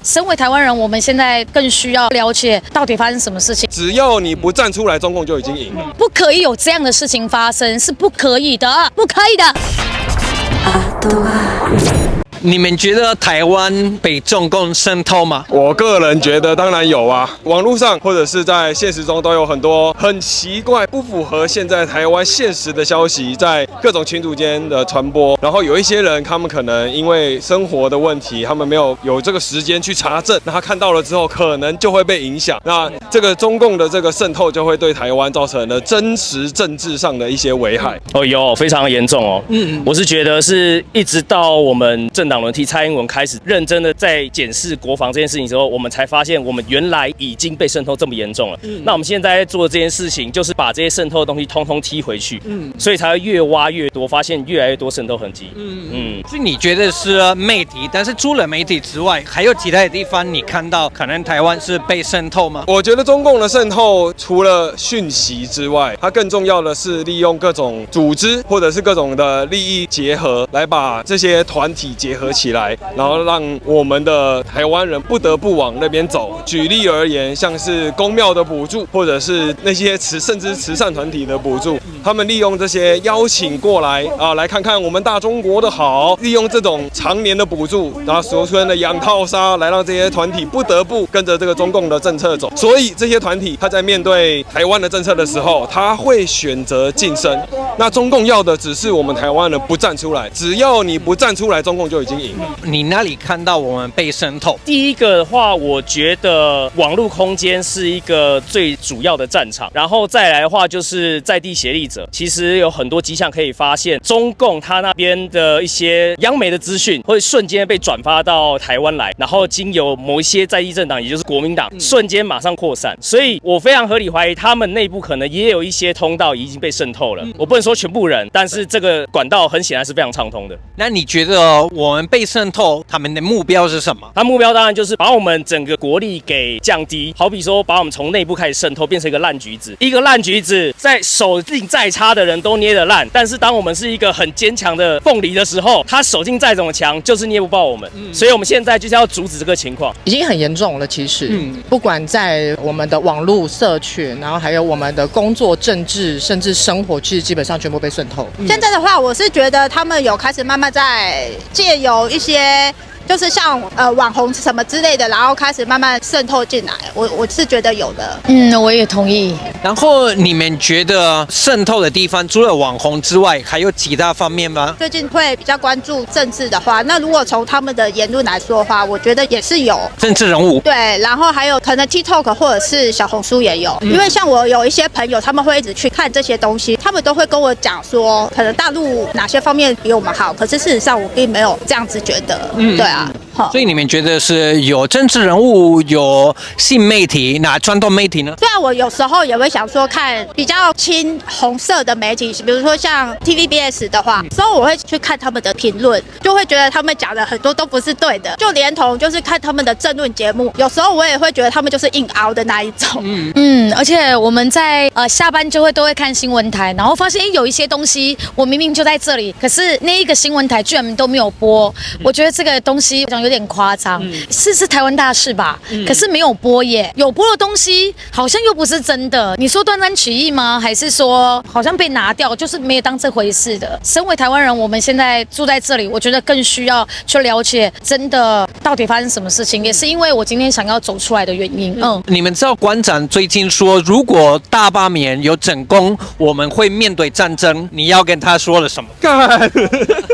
身为台湾人，我们现在更需要了解到底发生什么事情。只要你不站出来，中共就已经赢了。不可以有这样的事情发生，是不可以的，不可以的。你们觉得台湾被中共渗透吗？我个人觉得当然有啊，网络上或者是在现实中都有很多很奇怪、不符合现在台湾现实的消息在各种群组间的传播。然后有一些人，他们可能因为生活的问题，他们没有这个时间去查证，那他看到了之后，可能就会被影响。那这个中共的这个渗透就会对台湾造成了真实政治上的一些危害。有非常严重哦。我是觉得是一直到我们政党轮替，蔡英文开始认真的在检视国防这件事情之后，我们才发现我们原来已经被渗透这么严重了。那我们现在在做的这件事情，就是把这些渗透的东西通通踢回去。所以才会越挖越多，发现越来越多渗透痕迹。所以你觉得是媒体，但是除了媒体之外，还有其他的地方你看到可能台湾是被渗透吗？我觉得中共的渗透除了讯息之外，它更重要的是利用各种组织或者是各种的利益结合，来把这些团体结合起来，然后让我们的台湾人不得不往那边走。举例而言，像是公庙的补助，或者是那些甚至慈善团体的补助，他们利用这些邀请过来来看看我们大中国的好，利用这种常年的补助，然后俗称的养套杀，来让这些团体不得不跟着这个中共的政策走。所以这些团体他在面对台湾的政策的时候，他会选择晋升。那中共要的只是我们台湾人不站出来，只要你不站出来，中共就已经赢了。你哪里看到我们被渗透？第一个的话，我觉得网络空间是一个最主要的战场，然后再来的话就是在地协力者，其实有很多迹象可以发现，中共他那边的一些央媒的资讯会瞬间被转发到台湾来，然后经由某一些在地政党，也就是国民党，瞬间马上扩散。所以我非常合理怀疑，他们内部可能也有一些通道已经被渗透了。我不能说全部人，但是这个管道很显然是非常畅通的。那你觉得我们被渗透，他们的目标是什么？他目标当然就是把我们整个国力给降低，好比说把我们从内部开始渗透，变成一个烂橘子。一个烂橘子，在手劲再差的人都捏得烂，但是当我们是一个很坚强的凤梨的时候，他手劲再怎么强，就是捏不爆我们。所以我们现在就是要阻止这个情况，已经很严重了。其实，不管在我们的网络社群，然后还有我们的工作、政治，甚至生活，其实基本上全部被渗透。现在的话，我是觉得他们有开始慢慢在借由一些。就是像网红什么之类的，然后开始慢慢渗透进来，我是觉得有的。我也同意。然后你们觉得渗透的地方除了网红之外，还有其他方面吗？最近会比较关注政治的话，那如果从他们的言论来说的话，我觉得也是有政治人物。对，然后还有可能 TikTok 或者是小红书也有，因为像我有一些朋友，他们会一直去看这些东西，他们都会跟我讲说，可能大陆哪些方面比我们好，可是事实上我并没有这样子觉得。对啊。所以你们觉得是有政治人物，有新媒体，哪传统媒体呢？虽然我有时候也会想说看比较亲红色的媒体，比如说像 TVBS 的话，所以我会去看他们的评论，就会觉得他们讲的很多都不是对的，就连同就是看他们的政论节目，有时候我也会觉得他们就是硬凹的那一种。而且我们在下班就都会看新闻台，然后发现有一些东西我明明就在这里，可是那一个新闻台居然都没有播，我觉得这个东西有点夸张。是台湾大事吧？可是没有播耶，有播的东西好像又不是真的。你说断章取义吗？还是说好像被拿掉，就是没有当这回事的？身为台湾人，我们现在住在这里，我觉得更需要去了解真的到底发生什么事情，也是因为我今天想要走出来的原因。你们知道馆长最近说，如果大罢免有成功，我们会面对战争，你要跟他说了什么？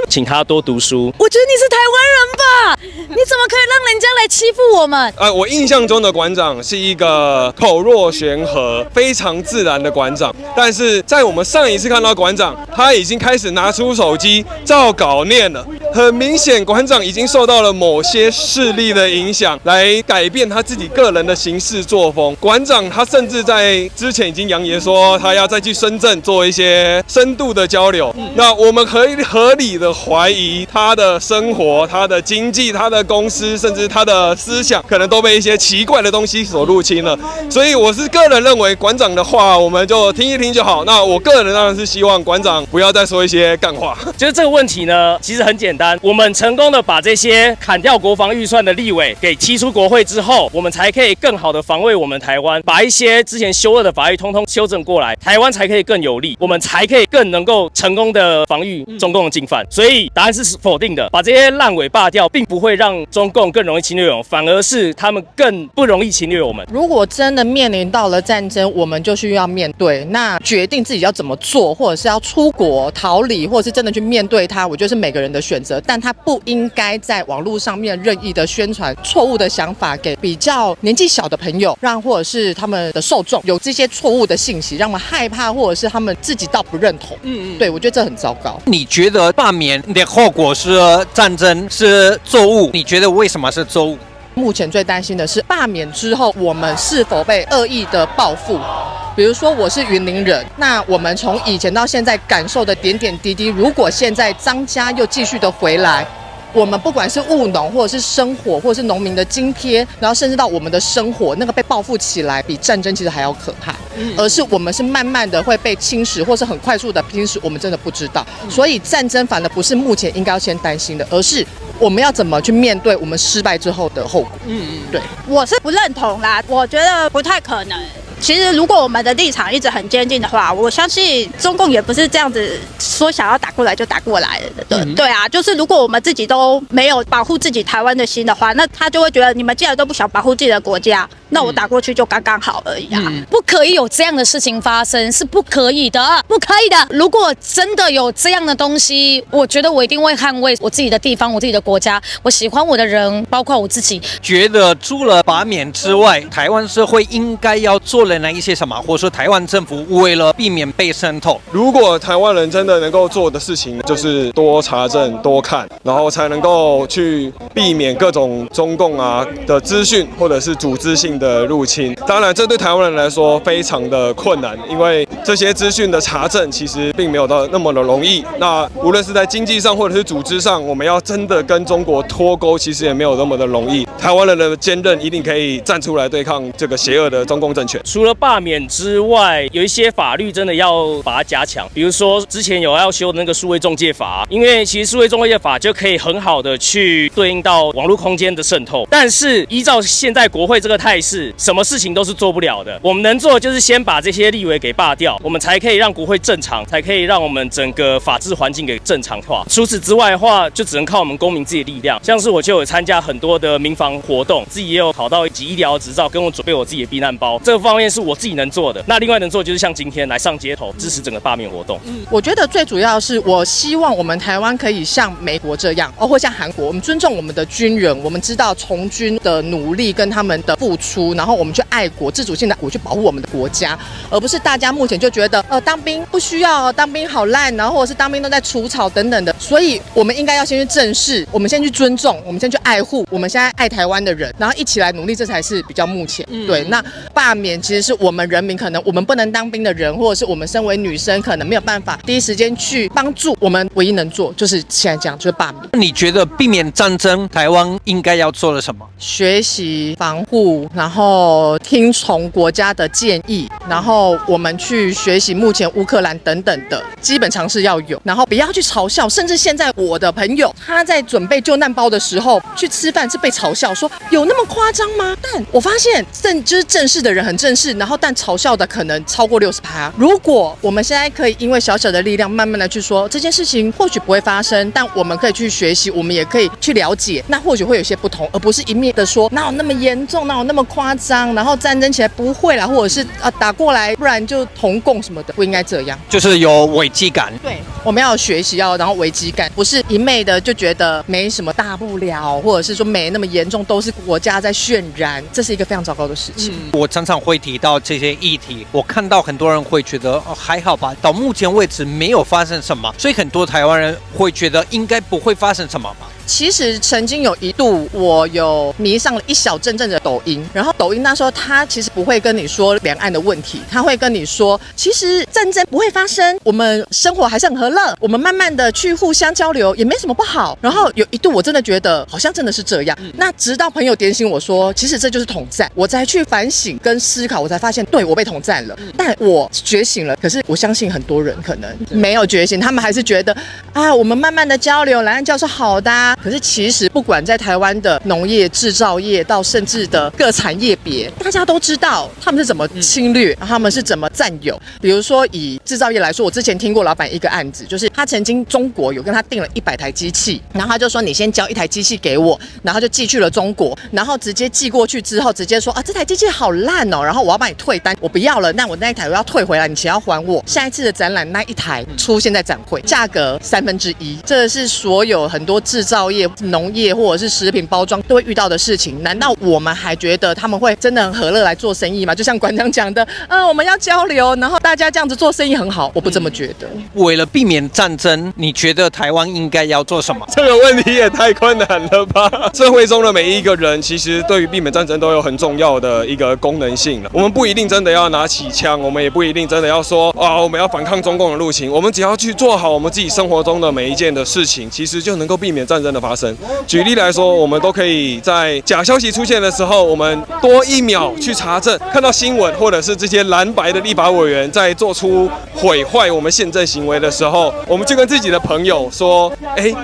请他多读书。我觉得你是台湾人吧？你怎么可以让人家来欺负我们？我印象中的馆长是一个口若悬河、非常自然的馆长，但是在我们上一次看到馆长，他已经开始拿出手机照稿念了。很明显，馆长已经受到了某些势力的影响，来改变他自己个人的行事作风。馆长他甚至在之前已经扬言说，他要再去深圳做一些深度的交流。那我们可以合理的怀疑他的生活、他的经济、他的公司，甚至他的思想，可能都被一些奇怪的东西所入侵了。所以我是个人认为，馆长的话我们就听一听就好。那我个人当然是希望馆长不要再说一些干话。就是这个问题呢，其实很简单。单，我们成功的把这些砍掉国防预算的立委给踢出国会之后，我们才可以更好的防卫我们台湾，把一些之前修恶的法律通通修正过来，台湾才可以更有利，我们才可以更能够成功的防御中共的进犯。所以答案是否定的，把这些烂尾罢掉，并不会让中共更容易侵略我们，反而是他们更不容易侵略我们。如果真的面临到了战争，我们就需要面对，那决定自己要怎么做，或者是要出国逃离，或者是真的去面对它，我觉得是每个人的选择，但他不应该在网络上面任意的宣传错误的想法给比较年纪小的朋友，让或者是他们的受众有这些错误的信息，让他们害怕，或者是他们自己倒不认同。对，我觉得这很糟糕。你觉得罢免的后果是战争，是错误？你觉得为什么是错误？目前最担心的是罢免之后，我们是否被恶意的报复。比如说我是云林人，那我们从以前到现在感受的点点滴滴，如果现在张家又继续的回来，我们不管是务农或者是生活或者是农民的津贴，然后甚至到我们的生活，那个被报复起来比战争其实还要可怕，而是我们是慢慢的会被侵蚀，或是很快速的侵蚀，我们真的不知道。所以战争反而不是目前应该要先担心的，而是我们要怎么去面对我们失败之后的后果。对，我是不认同啦，我觉得不太可能。其实，如果我们的立场一直很坚定的话，我相信中共也不是这样子说想要打过来就打过来的。对啊，就是如果我们自己都没有保护自己台湾的心的话，那他就会觉得你们既然都不想保护自己的国家，那我打过去就刚刚好而已啊。不可以有这样的事情发生，是不可以的，不可以的。如果真的有这样的东西，我觉得我一定会捍卫我自己的地方，我自己的国家，我喜欢我的人，包括我自己。觉得除了罢免之外，台湾社会应该要做的那一些什么，或者说台湾政府为了避免被渗透，如果台湾人真的能够做的事情，就是多查证、多看，然后才能够去避免各种中共的资讯或者是组织性的入侵。当然，这对台湾人来说非常的困难，因为这些资讯的查证其实并没有到那么的容易。那无论是在经济上或者是组织上，我们要真的跟中国脱钩，其实也没有那么的容易。台湾人的坚韧一定可以站出来对抗这个邪恶的中共政权。除了罢免之外，有一些法律真的要把它加强，比如说之前有要修的那个数位中介法，因为其实数位中介法就可以很好的去对应到网络空间的渗透，但是依照现在国会这个态势，什么事情都是做不了的。我们能做的就是先把这些立委给罢掉，我们才可以让国会正常，才可以让我们整个法治环境给正常化。除此之外的话，就只能靠我们公民自己的力量。像是我就有参加很多的民防活动，自己也有考到1级医疗执照，跟我准备我自己的避难包，这个方面是我自己能做的。那另外能做的就是像今天来上街头支持整个罢免活动。我觉得最主要是我希望我们台湾可以像美国这样，或像韩国，我们尊重我们的军人，我们知道从军的努力跟他们的付出，然后我们去爱国，自主性的我去保护我们的国家，而不是大家目前就觉得当兵不需要，当兵好烂，然后或者是当兵都在除草等等的。所以我们应该要先去正视，我们先去尊重，我们先去爱护我们现在爱台湾的人，然后一起来努力，这才是比较目前。对，那罢免其实是我们人民可能我们不能当兵的人，或者是我们身为女生可能没有办法第一时间去帮助，我们唯一能做就是现在这样，就是罢免。你觉得避免战争，台湾应该要做的什么？学习防护，然后听从国家的建议，然后我们去学习目前乌克兰等等的基本常识要有，然后不要去嘲笑，甚至现在我的朋友他在准备救难包的时候去吃饭是被嘲笑说有那么夸张吗？但我发现就是正式的人很正式，然后但嘲笑的可能超过60%。如果我们现在可以因为小小的力量慢慢的去说这件事情或许不会发生，但我们可以去学习，我们也可以去了解，那或许会有些不同，而不是一面的说哪有那么严重，哪有那么夸张，然后战争起来不会啦，或者是打过来不然就同共什么的，不应该这样，就是有危机感。对，我们要有学习，然后危机感，不是一昧的就觉得没什么大不了，或者是说没那么严重，都是国家在渲染，这是一个非常糟糕的事情。我常常会提到这些议题，我看到很多人会觉得还好吧，到目前为止没有发生什么，所以很多台湾人会觉得应该不会发生什么吧。其实曾经有一度，我有迷上了一小阵的抖音，然后抖音那时候他其实不会跟你说两岸的问题，他会跟你说，其实战争不会发生，我们生活还是很和了？我们慢慢的去互相交流，也没什么不好。然后有一度我真的觉得好像真的是这样。那直到朋友点醒我说，其实这就是统战，我才去反省跟思考，我才发现，对我被统战了。但我觉醒了，可是我相信很多人可能没有觉醒，他们还是觉得啊，我们慢慢的交流，蓝岸教是好的啊。可是其实不管在台湾的农业、制造业，到甚至的各产业别，大家都知道他们是怎么侵略，他们是怎么占有。比如说以制造业来说，我之前听过老板一个案子，就是他曾经中国有跟他订了100台机器，然后他就说你先交1台机器给我，然后就寄去了中国，然后直接寄过去之后，直接说啊这台机器好烂哦，然后我要帮你退单，我不要了，那我那一台我要退回来，你钱要还我。下一次的展览那一台出现在展会，价格1/3，这是所有很多制造业、农业或者是食品包装都会遇到的事情。难道我们还觉得他们会真的很和乐来做生意吗？就像馆长讲的，我们要交流，然后大家这样子做生意很好，我不这么觉得。为了避免战争，你觉得台湾应该要做什么？这个问题也太困难了吧！社会中的每一个人，其实对于避免战争都有很重要的一个功能性了。我们不一定真的要拿起枪，我们也不一定真的要说我们要反抗中共的入侵。我们只要去做好我们自己生活中的每一件的事情，其实就能够避免战争的发生。举例来说，我们都可以在假消息出现的时候，我们多1秒去查证，看到新闻或者是这些蓝白的立法委员在做出毁坏我们宪政行为的时候，我们就跟自己的朋友说，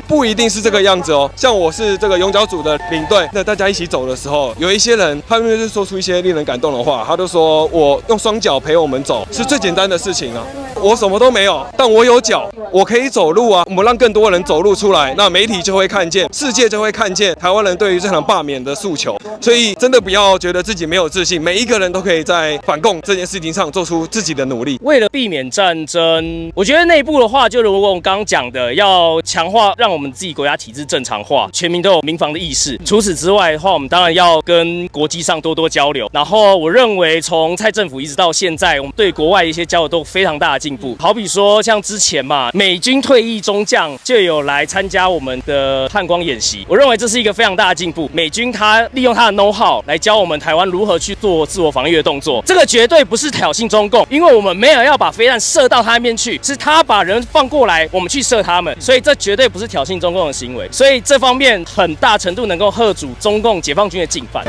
不一定是这个样子哦。像我是这个永角组的领队，那大家一起走的时候，有一些人他们就说出一些令人感动的话，他就说我用双脚陪我们走是最简单的事情啊，我什么都没有，但我有脚，我可以走路啊。我们让更多人走路出来，那媒体就会看见，世界就会看见台湾人对于这场罢免的诉求。所以真的不要觉得自己没有自信，每一个人都可以在反共这件事情上做出自己的努力。为了避免战争，我觉得内部的话，就如果我们刚刚讲的，要强化让我们自己国家体制正常化，全民都有民防的意识。除此之外的话，我们当然要跟国际上多多交流。然后我认为从蔡政府一直到现在，我们对国外一些交流都非常大的进步。好比说像之前嘛，美军退役中将就有来参加我们的汉光演习，我认为这是一个非常大的进步。美军他利用他的 know how 来教我们台湾如何去做自我防御的动作，这个绝对不是挑衅中共，因为我们没有要把飞弹射到他那边去，是他把人放过来，我们去射他们，所以这绝对不是挑衅中共的行为，所以这方面很大程度能够嚇阻中共解放军的进犯。